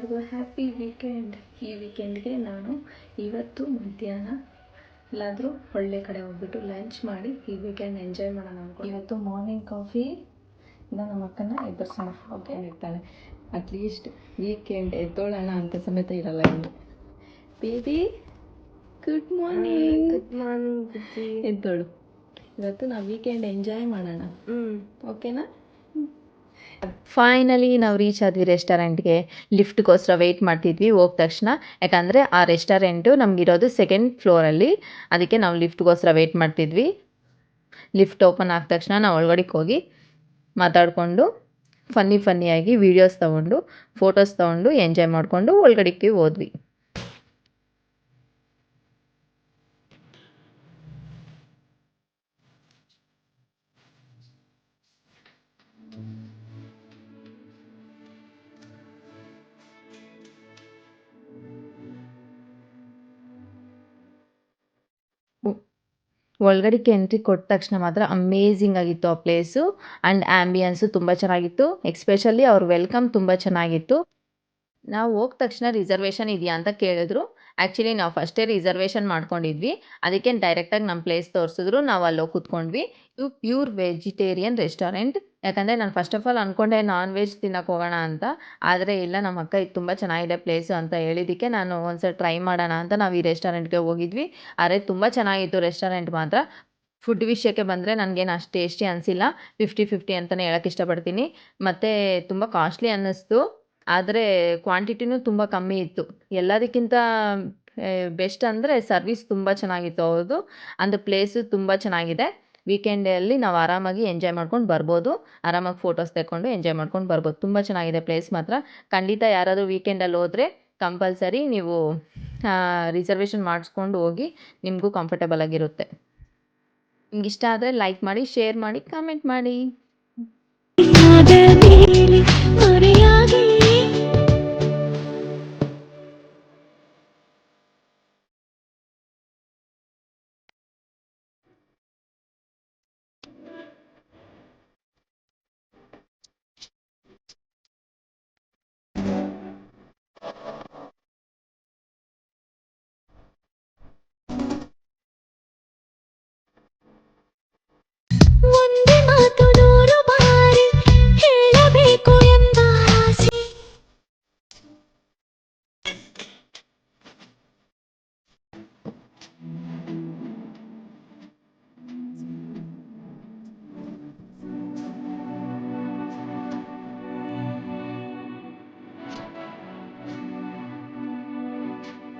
ಎಲ್ಲರಿಗೂ happy weekend. ಈ ವೀಕೆಂಡ್ಗೆ ನಾನು ಇವತ್ತು ಮಧ್ಯಾಹ್ನ ಎಲ್ಲಾದರೂ ಒಳ್ಳೆ ಕಡೆ ಹೋಗ್ಬಿಟ್ಟು ಲಂಚ್ ಮಾಡಿ ಈ ವೀಕೆಂಡ್ ಎಂಜಾಯ್ ಮಾಡೋಣ ಅನ್ಕೊಂಡು ಇವತ್ತು ಮಾರ್ನಿಂಗ್ ಕಾಫಿ ನಮ್ಮ ಅಕ್ಕನ ಎಬ್ಬರ್ಸೋಣ ಓಕೆ ಇರ್ತಾಳೆ. ಅಟ್ಲೀಸ್ಟ್ ವೀಕೆಂಡ್ ಎದ್ದೋಳೋಣ ಅಂತ ಸಮೇತ ಇರಲ್ಲ ಇನ್ನು. Baby good morning. Good morning. ಎದ್ದೋಳು. ಇವತ್ತು ನಾವು ವೀಕೆಂಡ್ ಎಂಜಾಯ್ ಮಾಡೋಣ, ಓಕೆನಾ? ಫೈನಲಿ ನಾವು ರೀಚ್ ಆದ್ವಿ ರೆಸ್ಟೋರೆಂಟ್ಗೆ. ಲಿಫ್ಟ್ಗೋಸ್ಕರ ವೆಯ್ಟ್ ಮಾಡ್ತಿದ್ವಿ ಹೋದ ತಕ್ಷಣ, ಯಾಕಂದರೆ ಆ ರೆಸ್ಟೋರೆಂಟು ನಮಗಿರೋದು ಸೆಕೆಂಡ್ ಫ್ಲೋರಲ್ಲಿ. ಅದಕ್ಕೆ ನಾವು ಲಿಫ್ಟ್ಗೋಸ್ಕರ ವೆಯ್ಟ್ ಮಾಡ್ತಿದ್ವಿ. ಲಿಫ್ಟ್ ಓಪನ್ ಆದ ತಕ್ಷಣ ನಾವು ಒಳಗಡೆಗೆ ಹೋಗಿ ಮಾತಾಡಿಕೊಂಡು ಫನ್ನಿಯಾಗಿ ವೀಡಿಯೋಸ್ ತೊಗೊಂಡು ಫೋಟೋಸ್ ತೊಗೊಂಡು ಎಂಜಾಯ್ ಮಾಡಿಕೊಂಡು ಒಳಗಡೆಗೆ ಹೋದ್ವಿ. ಒಳಗಡೆಗೆ ಎಂಟ್ರಿ ಕೊಟ್ಟ ತಕ್ಷಣ ಮಾತ್ರ ಅಮೇಝಿಂಗ್ ಆಗಿತ್ತು ಆ ಪ್ಲೇಸು. ಆ್ಯಂಡ್ ಆ್ಯಂಬಿಯನ್ಸು ತುಂಬ ಚೆನ್ನಾಗಿತ್ತು. ಎಕ್ಸ್ಪೆಷಲಿ ಅವ್ರ ವೆಲ್ಕಮ್ ತುಂಬ ಚೆನ್ನಾಗಿತ್ತು. ನಾವು ಹೋದ ತಕ್ಷಣ ರಿಸರ್ವೇಷನ್ ಇದೆಯಾ ಅಂತ ಕೇಳಿದ್ರು. ಆ್ಯಕ್ಚುಲಿ ನಾವು ಫಸ್ಟೇ ರಿಸರ್ವೇಷನ್ ಮಾಡ್ಕೊಂಡಿದ್ವಿ. ಅದಕ್ಕೆ ಡೈರೆಕ್ಟಾಗಿ ನಮ್ಮ ಪ್ಲೇಸ್ ತೋರಿಸಿದ್ರು. ನಾವು ಅಲ್ಲೋಗಿ ಕೂತ್ಕೊಂಡ್ವಿ. ಇದು ಪ್ಯೂರ್ ವೆಜಿಟೇರಿಯನ್ ರೆಸ್ಟೋರೆಂಟ್. ಯಾಕಂದರೆ ನಾನು ಫಸ್ಟ್ ಆಫ್ ಆಲ್ ಅಂದ್ಕೊಂಡೆ ನಾನ್ ವೆಜ್ ತಿನ್ನೋಕೆ ಹೋಗೋಣ ಅಂತ. ಆದರೆ ಇಲ್ಲ, ನಮ್ಮ ಅಕ್ಕ ಇದು ತುಂಬ ಚೆನ್ನಾಗಿದೆ ಪ್ಲೇಸು ಅಂತ ಹೇಳಿದ್ದಕ್ಕೆ ನಾನು ಒಂದ್ಸಲ ಟ್ರೈ ಮಾಡೋಣ ಅಂತ ನಾವು ಈ ರೆಸ್ಟೋರೆಂಟ್ಗೆ ಹೋಗಿದ್ವಿ. ಆದರೆ ತುಂಬ ಚೆನ್ನಾಗಿತ್ತು ರೆಸ್ಟೋರೆಂಟ್ ಮಾತ್ರ. ಫುಡ್ ವಿಷಯಕ್ಕೆ ಬಂದರೆ ನನಗೇನು ಅಷ್ಟು ಟೇಸ್ಟಿ ಅನಿಸಿಲ್ಲ. 50-50 ಅಂತಲೇ ಹೇಳೋಕ್ಕೆ ಇಷ್ಟಪಡ್ತೀನಿ. ಮತ್ತು ತುಂಬ ಕಾಸ್ಟ್ಲಿ ಅನ್ನಿಸ್ತು. ಆದರೆ ಕ್ವಾಂಟಿಟಿನೂ ತುಂಬ ಕಮ್ಮಿ ಇತ್ತು. ಎಲ್ಲದಕ್ಕಿಂತ ಬೆಸ್ಟ್ ಅಂದರೆ ಸರ್ವಿಸ್ ತುಂಬ ಚೆನ್ನಾಗಿತ್ತು ಅವ್ರದ್ದು. ಅಂದು ಪ್ಲೇಸು ತುಂಬ ಚೆನ್ನಾಗಿದೆ. ವೀಕೆಂಡಲ್ಲಿ ನಾವು ಆರಾಮಾಗಿ ಎಂಜಾಯ್ ಮಾಡ್ಕೊಂಡು ಬರ್ಬೋದು. ಆರಾಮಾಗಿ ಫೋಟೋಸ್ ತೆಕ್ಕೊಂಡು ಎಂಜಾಯ್ ಮಾಡ್ಕೊಂಡು ಬರ್ಬೋದು. ತುಂಬ ಚೆನ್ನಾಗಿದೆ ಪ್ಲೇಸ್ ಮಾತ್ರ. ಖಂಡಿತ ಯಾರಾದರೂ ವೀಕೆಂಡಲ್ಲಿ ಹೋದರೆ ಕಂಪಲ್ಸರಿ ನೀವು ರಿಸರ್ವೇಷನ್ ಮಾಡಿಸ್ಕೊಂಡು ಹೋಗಿ, ನಿಮಗೂ ಕಂಫರ್ಟಬಲ್ ಆಗಿರುತ್ತೆ. ನಿಮ್ಗೆ ಇಷ್ಟ ಆದರೆ ಲೈಕ್ ಮಾಡಿ, ಶೇರ್ ಮಾಡಿ, ಕಾಮೆಂಟ್ ಮಾಡಿ.